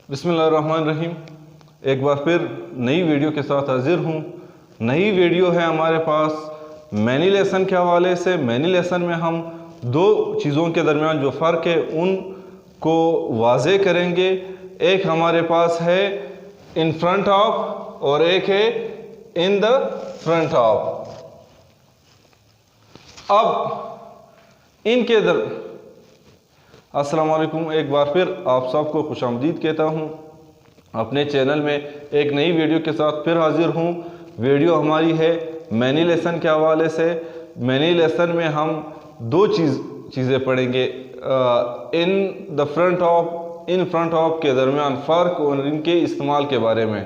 बिस्मिल्लाहिर्रहमानिर्रहीम। एक बार फिर नई वीडियो के साथ हाजिर हूँ। नई वीडियो है हमारे पास मैनी लेसन के हवाले से। मैनी लेसन में हम दो चीज़ों के दरमियान जो फ़र्क है उनको वाज़े करेंगे। एक हमारे पास है इन फ्रंट ऑफ और एक है इन द फ्रंट ऑफ। अब इनके अस्सलाम वालेकुम, एक बार फिर आप सबको खुशामदीद कहता हूँ। अपने चैनल में एक नई वीडियो के साथ फिर हाजिर हूँ। वीडियो हमारी है मैनी लेसन के हवाले से। मैनी लेसन में हम दो चीज़ें पढ़ेंगे, इन the front of, in front of के दरमियान फ़र्क और इनके इस्तेमाल के बारे में।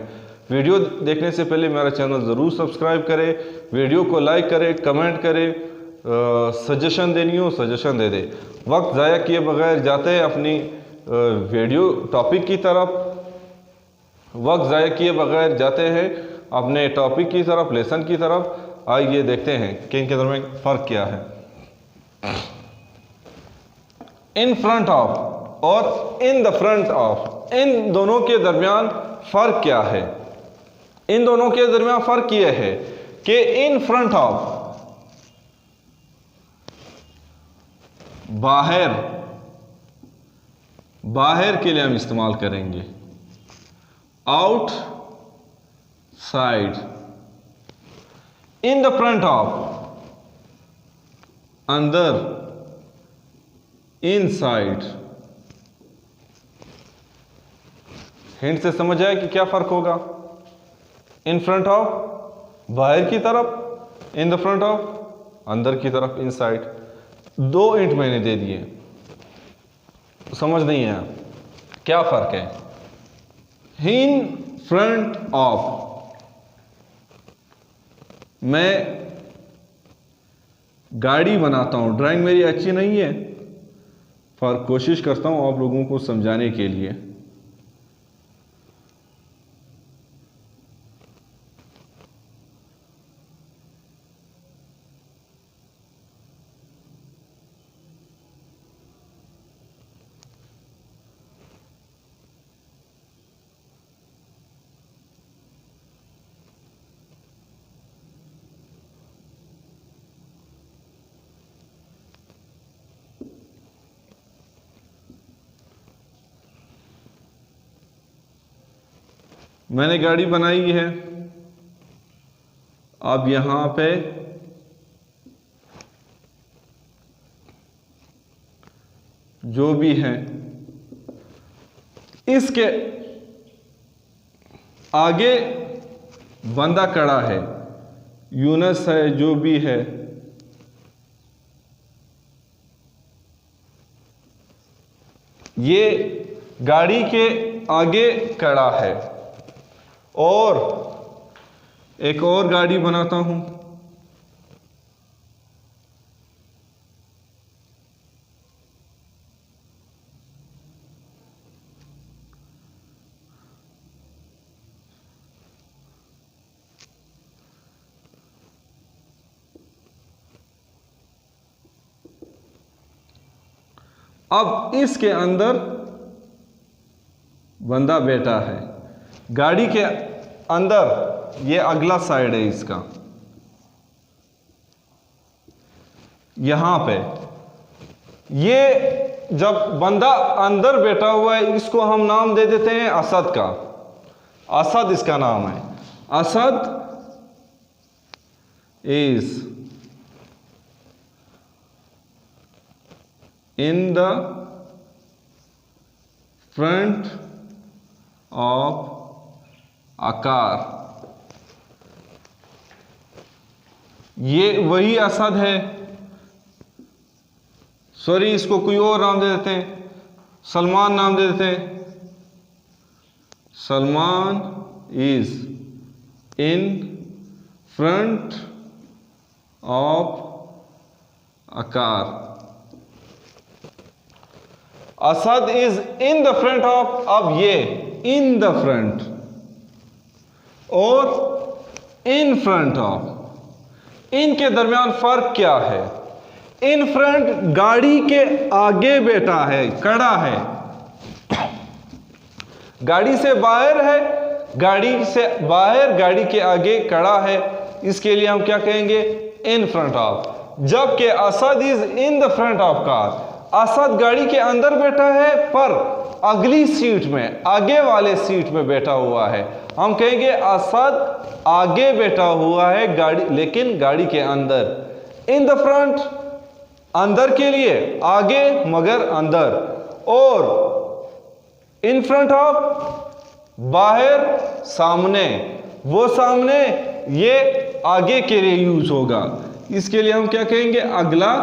वीडियो देखने से पहले मेरा चैनल ज़रूर सब्सक्राइब करें, वीडियो को लाइक करें, कमेंट करें, सजेशन देनी हो सजेशन दे दे। वक्त ज़ाया किए बगैर जाते हैं अपनी वीडियो टॉपिक की तरफ। वक्त ज़ाया किए बगैर जाते हैं अपने टॉपिक की तरफ, लेसन की तरफ। आइए देखते हैं कि इनके दरमियान फ़र्क क्या है। इन फ्रंट ऑफ और इन द फ्रंट ऑफ, इन दोनों के दरमियान फ़र्क क्या है? इन दोनों के दरमियान फ़र्क यह है कि इन फ्रंट ऑफ बाहर के लिए हम इस्तेमाल करेंगे, out side. In the front of अंदर, इन साइड। हिंट से समझ आए कि क्या फर्क होगा? इन फ्रंट ऑफ बाहर की तरफ, इन द फ्रंट ऑफ अंदर की तरफ, इन साइड। दो इंट मैंने दे दिए, समझ नहीं आया क्या फर्क है? इन फ्रंट ऑफ मैं गाड़ी बनाता हूं, ड्राइंग मेरी अच्छी नहीं है, पर कोशिश करता हूं आप लोगों को समझाने के लिए। मैंने गाड़ी बनाई है। अब यहां पे जो भी है इसके आगे बंदा खड़ा है, यूनस है, जो भी है, ये गाड़ी के आगे खड़ा है। और एक और गाड़ी बनाता हूं, अब इसके अंदर बंदा बैठा है। गाड़ी के अंदर ये अगला साइड है इसका, यहां पे ये जब बंदा अंदर बैठा हुआ है, इसको हम नाम दे देते हैं असद का। असद इसका नाम है। Asad is in the front of a car। ये वही असद है। सॉरी, इसको कोई और नाम दे देते हैं, सलमान नाम दे देते हैं। Salman is in front of a car। Asad is in the front of, अब ये इन द फ्रंट और इन फ्रंट ऑफ, इनके दरमियान फर्क क्या है? इन फ्रंट गाड़ी के आगे बैठा है, खड़ा है। गाड़ी से बाहर है, गाड़ी से बाहर, गाड़ी के आगे खड़ा है, इसके लिए हम क्या कहेंगे? In front of. जबकि Asad is in the front of car, Asad गाड़ी के अंदर बैठा है पर अगली सीट में, आगे वाले सीट में बैठा हुआ है, हम कहेंगे असद आगे बैठा हुआ है गाड़ी, लेकिन गाड़ी के अंदर। इन द फ्रंट अंदर के लिए, आगे मगर अंदर, और इन फ्रंट ऑफ बाहर, सामने, वो सामने, ये आगे के लिए यूज होगा, इसके लिए हम क्या कहेंगे? अगला,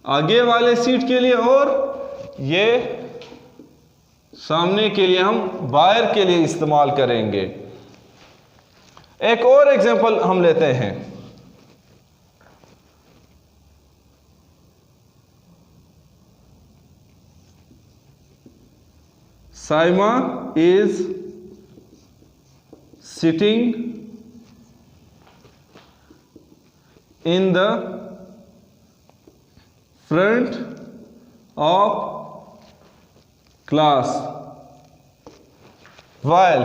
आगे वाले सीट के लिए, और ये सामने के लिए हम बाहर के लिए इस्तेमाल करेंगे। एक और एग्जांपल हम लेते हैं। Saima is sitting in the front of class while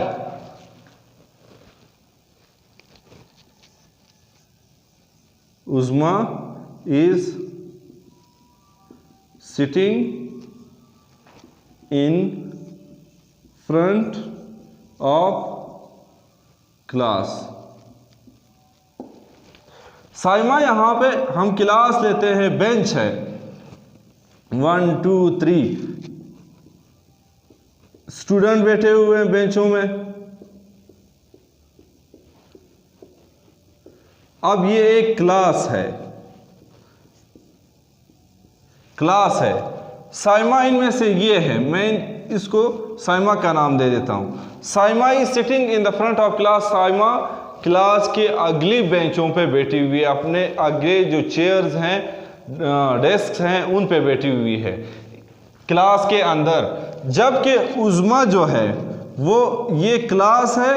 Uzma is sitting in front of class। Saima यहां पे हम क्लास लेते हैं, बेंच है, 1 2 3 स्टूडेंट बैठे हुए हैं बेंचों में। अब ये एक क्लास है, क्लास है, साइमा इनमें से ये है, मैं इसको साइमा का नाम दे देता हूं। Saima is sitting in the front of class, Saima class के अगली बेंचों पे बैठी हुई है, अपने आगे जो चेयर्स हैं, डेस्क हैं, उन पे बैठी हुई है क्लास के अंदर। जबकि उज़्मा जो है वो ये क्लास है,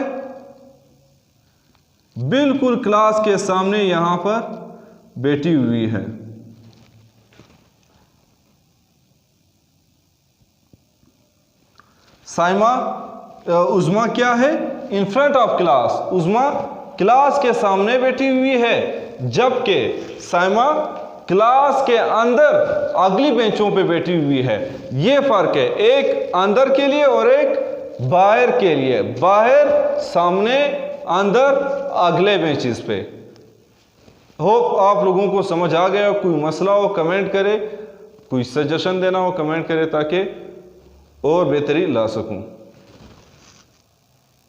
बिल्कुल क्लास के सामने यहां पर बैठी हुई है। साइमा, उज़्मा क्या है? इन front of class, Uzma class के सामने बैठी हुई है, जबकि साइमा क्लास के अंदर अगली बेंचों पे बैठी हुई है। ये फर्क है, एक अंदर के लिए और एक बाहर के लिए, बाहर सामने, अंदर अगले बेंचेस पे। होप आप लोगों को समझ आ गया। कोई मसला हो कमेंट करें, कोई सजेशन देना हो कमेंट करें, ताकि और बेहतरी ला सकूं।